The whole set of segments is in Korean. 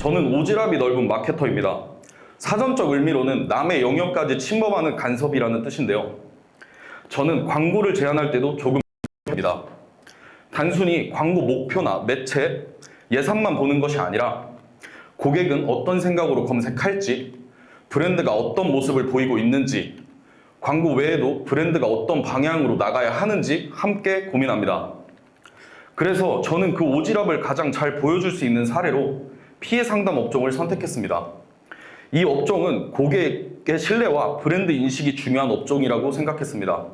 저는 오지랖이 넓은 마케터입니다. 사전적 의미로는 남의 영역까지 침범하는 간섭이라는 뜻인데요. 저는 광고를 제안할 때도 조금 입니다. 단순히 광고 목표나 매체, 예산만 보는 것이 아니라 고객은 어떤 생각으로 검색할지, 브랜드가 어떤 모습을 보이고 있는지, 광고 외에도 브랜드가 어떤 방향으로 나가야 하는지 함께 고민합니다. 그래서 저는 그 오지랖을 가장 잘 보여줄 수 있는 사례로 피해 상담 업종을 선택했습니다. 이 업종은 고객의 신뢰와 브랜드 인식이 중요한 업종이라고 생각했습니다.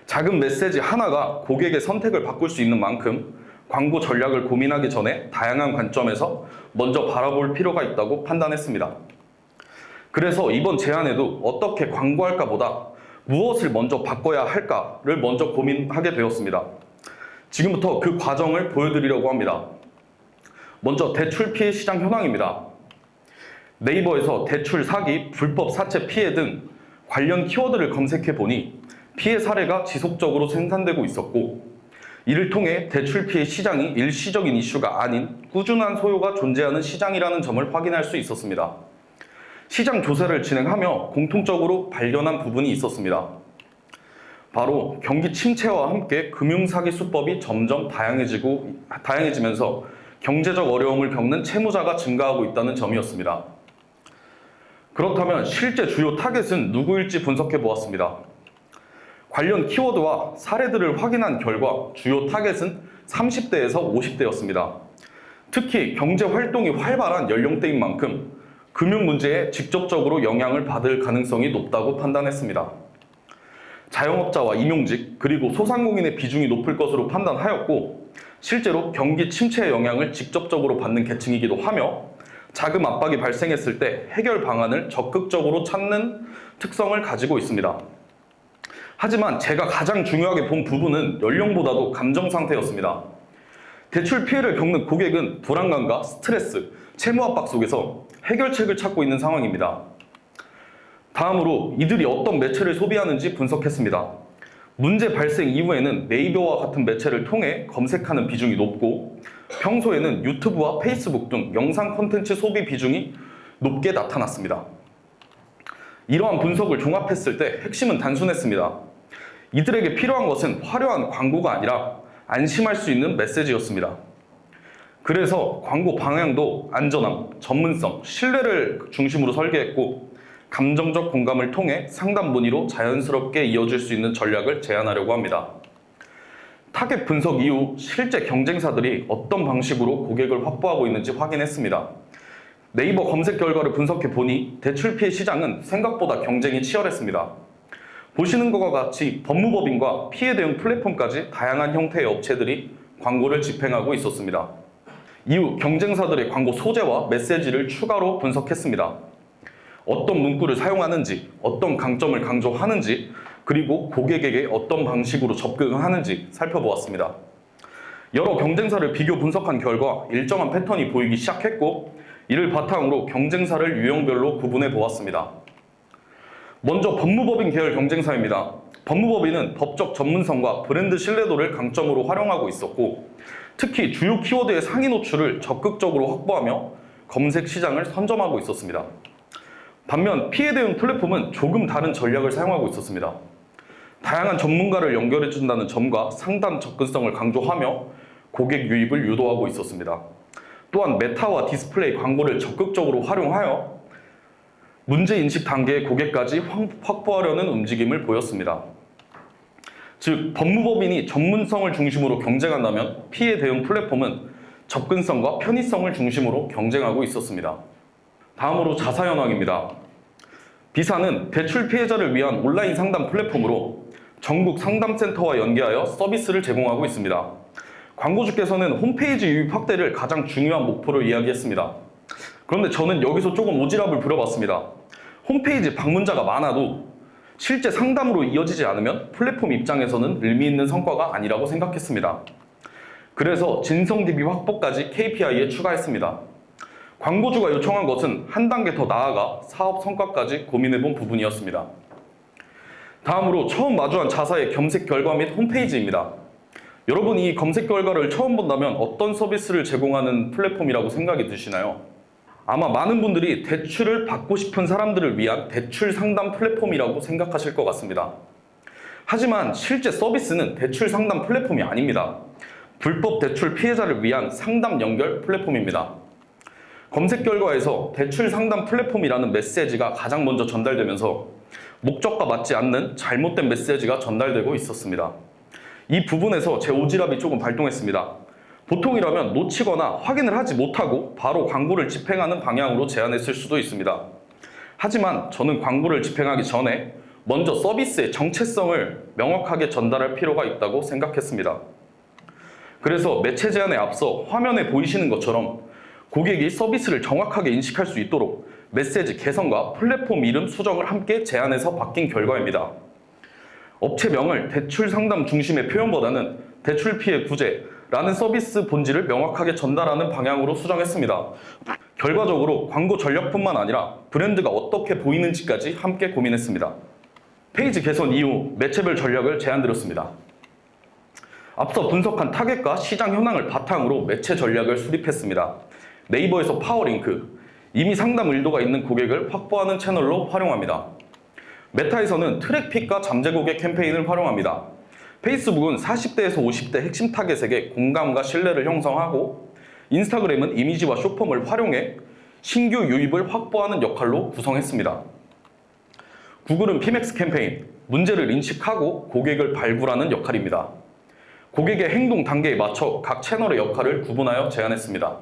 작은 메시지 하나가 고객의 선택을 바꿀 수 있는 만큼 광고 전략을 고민하기 전에 다양한 관점에서 먼저 바라볼 필요가 있다고 판단했습니다. 그래서 이번 제안에도 어떻게 광고할까 보다 무엇을 먼저 바꿔야 할까를 먼저 고민하게 되었습니다. 지금부터 그 과정을 보여드리려고 합니다. 먼저 대출 피해 시장 현황입니다. 네이버에서 대출 사기, 불법 사채 피해 등 관련 키워드를 검색해 보니 피해 사례가 지속적으로 생산되고 있었고, 이를 통해 대출 피해 시장이 일시적인 이슈가 아닌 꾸준한 소요가 존재하는 시장이라는 점을 확인할 수 있었습니다. 시장 조사를 진행하며 공통적으로 발견한 부분이 있었습니다. 바로 경기 침체와 함께 금융사기 수법이 점점 다양해지면서 경제적 어려움을 겪는 채무자가 증가하고 있다는 점이었습니다. 그렇다면 실제 주요 타겟은 누구일지 분석해 보았습니다. 관련 키워드와 사례들을 확인한 결과 주요 타겟은 30대에서 50대였습니다. 특히 경제 활동이 활발한 연령대인 만큼 금융 문제에 직접적으로 영향을 받을 가능성이 높다고 판단했습니다. 자영업자와 임용직 그리고 소상공인의 비중이 높을 것으로 판단하였고, 실제로 경기 침체의 영향을 직접적으로 받는 계층이기도 하며 자금 압박이 발생했을 때 해결 방안을 적극적으로 찾는 특성을 가지고 있습니다. 하지만 제가 가장 중요하게 본 부분은 연령보다도 감정 상태였습니다. 대출 피해를 겪는 고객은 불안감과 스트레스, 채무 압박 속에서 해결책을 찾고 있는 상황입니다. 다음으로 이들이 어떤 매체를 소비하는지 분석했습니다. 문제 발생 이후에는 네이버와 같은 매체를 통해 검색하는 비중이 높고, 평소에는 유튜브와 페이스북 등 영상 콘텐츠 소비 비중이 높게 나타났습니다. 이러한 분석을 종합했을 때 핵심은 단순했습니다. 이들에게 필요한 것은 화려한 광고가 아니라 안심할 수 있는 메시지였습니다. 그래서 광고 방향도 안전함, 전문성, 신뢰를 중심으로 설계했고, 감정적 공감을 통해 상담 문의로 자연스럽게 이어질 수 있는 전략을 제안하려고 합니다. 타겟 분석 이후 실제 경쟁사들이 어떤 방식으로 고객을 확보하고 있는지 확인했습니다. 네이버 검색 결과를 분석해 보니 대출 피해 시장은 생각보다 경쟁이 치열했습니다. 보시는 것과 같이 법무법인과 피해 대응 플랫폼까지 다양한 형태의 업체들이 광고를 집행하고 있었습니다. 이후 경쟁사들의 광고 소재와 메시지를 추가로 분석했습니다. 어떤 문구를 사용하는지, 어떤 강점을 강조하는지, 그리고 고객에게 어떤 방식으로 접근하는지 살펴보았습니다. 여러 경쟁사를 비교 분석한 결과 일정한 패턴이 보이기 시작했고, 이를 바탕으로 경쟁사를 유형별로 구분해 보았습니다. 먼저 법무법인 계열 경쟁사입니다. 법무법인은 법적 전문성과 브랜드 신뢰도를 강점으로 활용하고 있었고, 특히 주요 키워드의 상위 노출을 적극적으로 확보하며 검색 시장을 선점하고 있었습니다. 반면 피해 대응 플랫폼은 조금 다른 전략을 사용하고 있었습니다. 다양한 전문가를 연결해준다는 점과 상담 접근성을 강조하며 고객 유입을 유도하고 있었습니다. 또한 메타와 디스플레이 광고를 적극적으로 활용하여 문제인식 단계의 고객까지 확보하려는 움직임을 보였습니다. 즉, 법무법인이 전문성을 중심으로 경쟁한다면 피해 대응 플랫폼은 접근성과 편의성을 중심으로 경쟁하고 있었습니다. 다음으로 자사 현황입니다. 비사는 대출 피해자를 위한 온라인 상담 플랫폼으로 전국 상담센터와 연계하여 서비스를 제공하고 있습니다. 광고주께서는 홈페이지 유입 확대를 가장 중요한 목표로 이야기했습니다. 그런데 저는 여기서 조금 오지랖을 부려봤습니다. 홈페이지 방문자가 많아도 실제 상담으로 이어지지 않으면 플랫폼 입장에서는 의미 있는 성과가 아니라고 생각했습니다. 그래서 진성 DB 확보까지 KPI에 추가했습니다. 광고주가 요청한 것은 한 단계 더 나아가 사업 성과까지 고민해본 부분이었습니다. 다음으로 처음 마주한 자사의 검색 결과 및 홈페이지입니다. 여러분이 이 검색 결과를 처음 본다면 어떤 서비스를 제공하는 플랫폼이라고 생각이 드시나요? 아마 많은 분들이 대출을 받고 싶은 사람들을 위한 대출 상담 플랫폼이라고 생각하실 것 같습니다. 하지만 실제 서비스는 대출 상담 플랫폼이 아닙니다. 불법 대출 피해자를 위한 상담 연결 플랫폼입니다. 검색 결과에서 대출 상담 플랫폼이라는 메시지가 가장 먼저 전달되면서 목적과 맞지 않는 잘못된 메시지가 전달되고 있었습니다. 이 부분에서 제 오지랖이 조금 발동했습니다. 보통이라면 놓치거나 확인을 하지 못하고 바로 광고를 집행하는 방향으로 제안했을 수도 있습니다. 하지만 저는 광고를 집행하기 전에 먼저 서비스의 정체성을 명확하게 전달할 필요가 있다고 생각했습니다. 그래서 매체 제안에 앞서 화면에 보이시는 것처럼 고객이 서비스를 정확하게 인식할 수 있도록 메시지 개선과 플랫폼 이름 수정을 함께 제안해서 바뀐 결과입니다. 업체명을 대출 상담 중심의 표현보다는 대출 피해 구제라는 서비스 본질을 명확하게 전달하는 방향으로 수정했습니다. 결과적으로 광고 전략뿐만 아니라 브랜드가 어떻게 보이는지까지 함께 고민했습니다. 페이지 개선 이후 매체별 전략을 제안드렸습니다. 앞서 분석한 타겟과 시장 현황을 바탕으로 매체 전략을 수립했습니다. 네이버에서 파워링크, 이미 상담 의도가 있는 고객을 확보하는 채널로 활용합니다. 메타에서는 트랙픽과 잠재 고객 캠페인을 활용합니다. 페이스북은 40대에서 50대 핵심 타겟에게 공감과 신뢰를 형성하고, 인스타그램은 이미지와 쇼폼을 활용해 신규 유입을 확보하는 역할로 구성했습니다. 구글은 피맥스 캠페인, 문제를 인식하고 고객을 발굴하는 역할입니다. 고객의 행동 단계에 맞춰 각 채널의 역할을 구분하여 제안했습니다.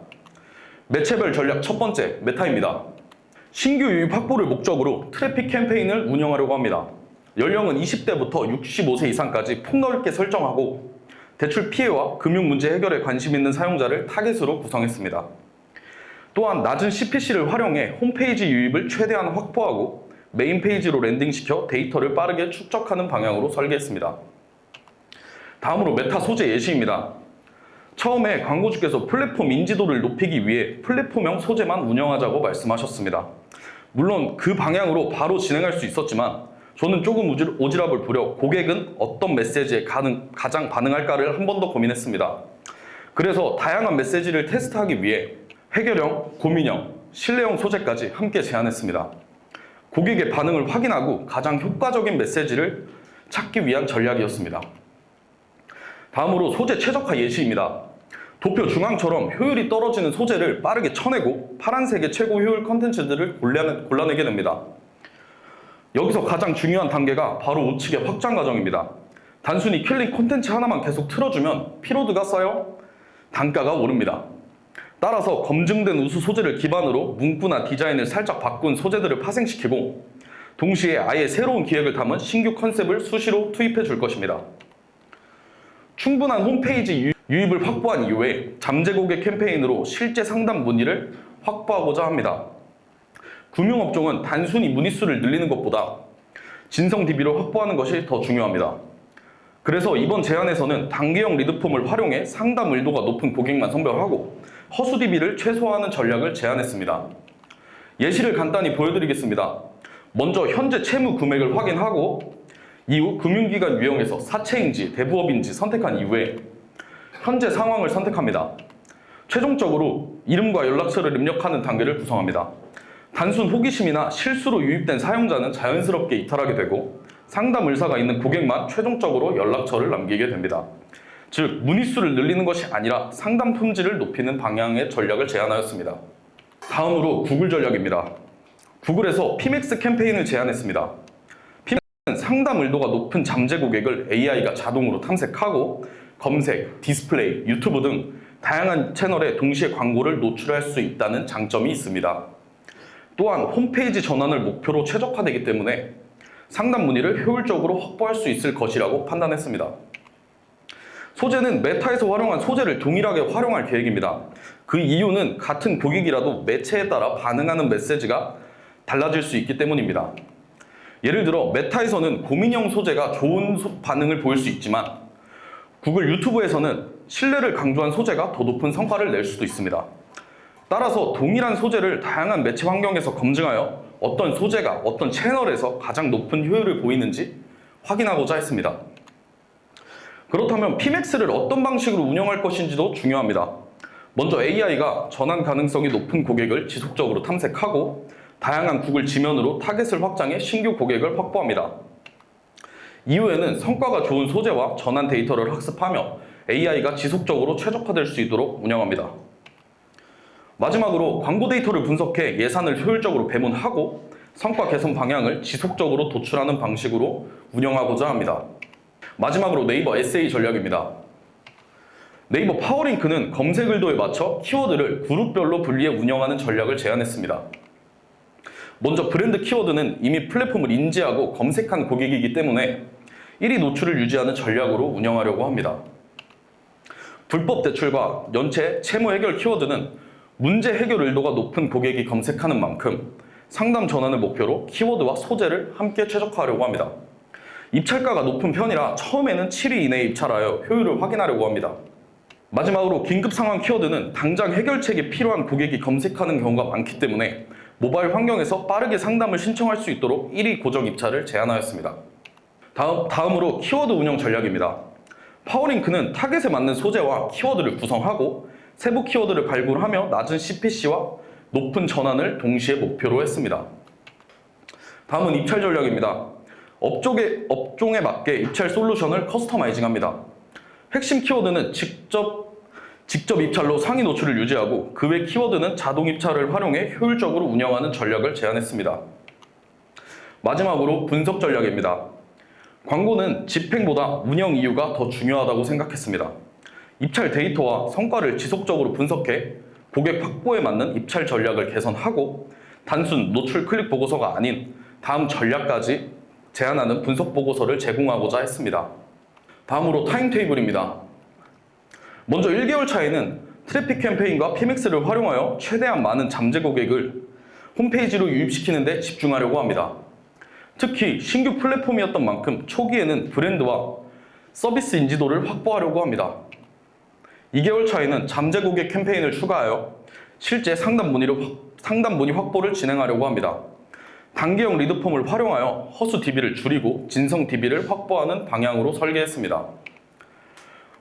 매체별 전략 첫 번째, 메타입니다. 신규 유입 확보를 목적으로 트래픽 캠페인을 운영하려고 합니다. 연령은 20대부터 65세 이상까지 폭넓게 설정하고 대출 피해와 금융 문제 해결에 관심 있는 사용자를 타겟으로 구성했습니다. 또한 낮은 CPC를 활용해 홈페이지 유입을 최대한 확보하고 메인 페이지로 랜딩시켜 데이터를 빠르게 축적하는 방향으로 설계했습니다. 다음으로 메타 소재 예시입니다. 처음에 광고주께서 플랫폼 인지도를 높이기 위해 플랫폼형 소재만 운영하자고 말씀하셨습니다. 물론 그 방향으로 바로 진행할 수 있었지만 저는 조금 오지랖을 부려 고객은 어떤 메시지에 가장 반응할까를 한 번 더 고민했습니다. 그래서 다양한 메시지를 테스트하기 위해 해결형, 고민형, 신뢰형 소재까지 함께 제안했습니다. 고객의 반응을 확인하고 가장 효과적인 메시지를 찾기 위한 전략이었습니다. 다음으로 소재 최적화 예시입니다. 도표 중앙처럼 효율이 떨어지는 소재를 빠르게 쳐내고 파란색의 최고 효율 컨텐츠들을 골라내게 됩니다. 여기서 가장 중요한 단계가 바로 우측의 확장 과정입니다. 단순히 킬링 콘텐츠 하나만 계속 틀어주면 피로드가 쌓여 단가가 오릅니다. 따라서 검증된 우수 소재를 기반으로 문구나 디자인을 살짝 바꾼 소재들을 파생시키고 동시에 아예 새로운 기획을 담은 신규 컨셉을 수시로 투입해 줄 것입니다. 충분한 홈페이지 유입을 확보한 이후에 잠재 고객 캠페인으로 실제 상담 문의를 확보하고자 합니다. 금융업종은 단순히 문의수를 늘리는 것보다 진성 DB를 확보하는 것이 더 중요합니다. 그래서 이번 제안에서는 단계형 리드폼을 활용해 상담 의도가 높은 고객만 선별하고 허수 DB를 최소화하는 전략을 제안했습니다. 예시를 간단히 보여드리겠습니다. 먼저 현재 채무 금액을 확인하고 이후 금융기관 유형에서 사채인지 대부업인지 선택한 이후에 현재 상황을 선택합니다. 최종적으로 이름과 연락처를 입력하는 단계를 구성합니다. 단순 호기심이나 실수로 유입된 사용자는 자연스럽게 이탈하게 되고 상담 의사가 있는 고객만 최종적으로 연락처를 남기게 됩니다. 즉, 문의수를 늘리는 것이 아니라 상담 품질을 높이는 방향의 전략을 제안하였습니다. 다음으로 구글 전략입니다. 구글에서 피맥스 캠페인을 제안했습니다. 피맥스는 상담 의도가 높은 잠재 고객을 AI가 자동으로 탐색하고 검색, 디스플레이, 유튜브 등 다양한 채널에 동시에 광고를 노출할 수 있다는 장점이 있습니다. 또한 홈페이지 전환을 목표로 최적화되기 때문에 상담 문의를 효율적으로 확보할 수 있을 것이라고 판단했습니다. 소재는 메타에서 활용한 소재를 동일하게 활용할 계획입니다. 그 이유는 같은 고객이라도 매체에 따라 반응하는 메시지가 달라질 수 있기 때문입니다. 예를 들어 메타에서는 고민형 소재가 좋은 반응을 보일 수 있지만 구글 유튜브에서는 신뢰를 강조한 소재가 더 높은 성과를 낼 수도 있습니다. 따라서 동일한 소재를 다양한 매체 환경에서 검증하여 어떤 소재가 어떤 채널에서 가장 높은 효율을 보이는지 확인하고자 했습니다. 그렇다면 피맥스를 어떤 방식으로 운영할 것인지도 중요합니다. 먼저 AI가 전환 가능성이 높은 고객을 지속적으로 탐색하고 다양한 구글 지면으로 타겟을 확장해 신규 고객을 확보합니다. 이후에는 성과가 좋은 소재와 전환 데이터를 학습하며 AI가 지속적으로 최적화될 수 있도록 운영합니다. 마지막으로 광고 데이터를 분석해 예산을 효율적으로 배분하고 성과 개선 방향을 지속적으로 도출하는 방식으로 운영하고자 합니다. 마지막으로 네이버 SA 전략입니다. 네이버 파워링크는 검색 의도에 맞춰 키워드를 그룹별로 분리해 운영하는 전략을 제안했습니다. 먼저 브랜드 키워드는 이미 플랫폼을 인지하고 검색한 고객이기 때문에 1위 노출을 유지하는 전략으로 운영하려고 합니다. 불법 대출과 연체, 채무 해결 키워드는 문제 해결 의도가 높은 고객이 검색하는 만큼 상담 전환을 목표로 키워드와 소재를 함께 최적화하려고 합니다. 입찰가가 높은 편이라 처음에는 7위 이내에 입찰하여 효율을 확인하려고 합니다. 마지막으로 긴급 상황 키워드는 당장 해결책이 필요한 고객이 검색하는 경우가 많기 때문에 모바일 환경에서 빠르게 상담을 신청할 수 있도록 1위 고정 입찰을 제안하였습니다. 다음으로 키워드 운영 전략입니다. 파워링크는 타겟에 맞는 소재와 키워드를 구성하고 세부 키워드를 발굴하며 낮은 CPC와 높은 전환을 동시에 목표로 했습니다. 다음은 입찰 전략입니다. 업종에 맞게 입찰 솔루션을 커스터마이징합니다. 핵심 키워드는 직접 입찰로 상위 노출을 유지하고 그 외 키워드는 자동 입찰을 활용해 효율적으로 운영하는 전략을 제안했습니다. 마지막으로 분석 전략입니다. 광고는 집행보다 운영 이유가 더 중요하다고 생각했습니다. 입찰 데이터와 성과를 지속적으로 분석해 고객 확보에 맞는 입찰 전략을 개선하고 단순 노출 클릭 보고서가 아닌 다음 전략까지 제안하는 분석 보고서를 제공하고자 했습니다. 다음으로 타임테이블입니다. 먼저 1개월 차에는 트래픽 캠페인과 PMX를 활용하여 최대한 많은 잠재 고객을 홈페이지로 유입시키는 데 집중하려고 합니다. 특히 신규 플랫폼이었던 만큼 초기에는 브랜드와 서비스 인지도를 확보하려고 합니다. 2개월 차에는 잠재 고객 캠페인을 추가하여 실제 상담 문의 확보를 진행하려고 합니다. 단계형 리드폼을 활용하여 허수 DB를 줄이고 진성 DB를 확보하는 방향으로 설계했습니다.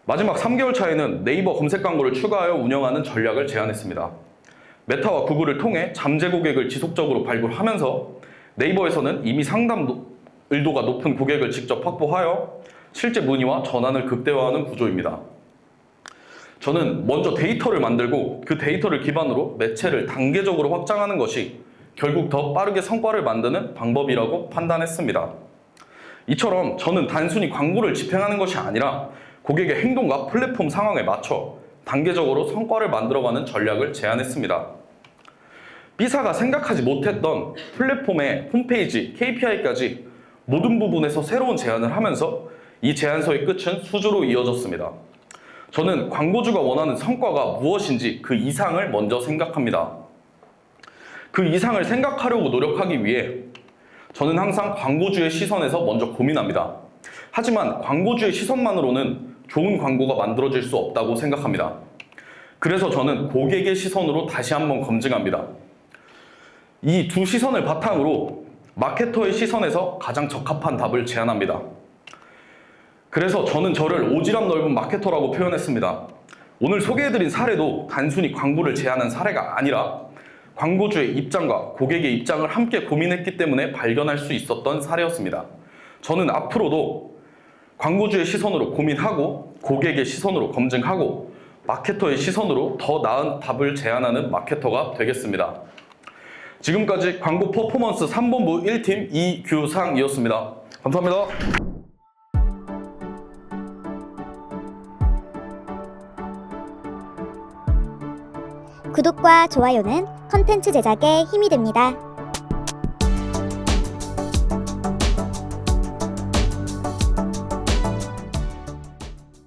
마지막 3개월 차에는 네이버 검색 광고를 추가하여 운영하는 전략을 제안했습니다. 메타와 구글을 통해 잠재 고객을 지속적으로 발굴하면서 네이버에서는 이미 상담 의도가 높은 고객을 직접 확보하여 실제 문의와 전환을 극대화하는 구조입니다. 저는 먼저 데이터를 만들고 그 데이터를 기반으로 매체를 단계적으로 확장하는 것이 결국 더 빠르게 성과를 만드는 방법이라고 판단했습니다. 이처럼 저는 단순히 광고를 집행하는 것이 아니라 고객의 행동과 플랫폼 상황에 맞춰 단계적으로 성과를 만들어가는 전략을 제안했습니다. B사가 생각하지 못했던 플랫폼의 홈페이지, KPI까지 모든 부분에서 새로운 제안을 하면서 이 제안서의 끝은 수주로 이어졌습니다. 저는 광고주가 원하는 성과가 무엇인지 그 이상을 먼저 생각합니다. 그 이상을 생각하려고 노력하기 위해 저는 항상 광고주의 시선에서 먼저 고민합니다. 하지만 광고주의 시선만으로는 좋은 광고가 만들어질 수 없다고 생각합니다. 그래서 저는 고객의 시선으로 다시 한번 검증합니다. 이 두 시선을 바탕으로 마케터의 시선에서 가장 적합한 답을 제안합니다. 그래서 저는 저를 오지랖 넓은 마케터라고 표현했습니다. 오늘 소개해드린 사례도 단순히 광고를 제안한 사례가 아니라 광고주의 입장과 고객의 입장을 함께 고민했기 때문에 발견할 수 있었던 사례였습니다. 저는 앞으로도 광고주의 시선으로 고민하고 고객의 시선으로 검증하고 마케터의 시선으로 더 나은 답을 제안하는 마케터가 되겠습니다. 지금까지 광고 퍼포먼스 3본부 1팀 이규상이었습니다. 감사합니다. 구독과 좋아요는 컨텐츠 제작에 힘이 됩니다.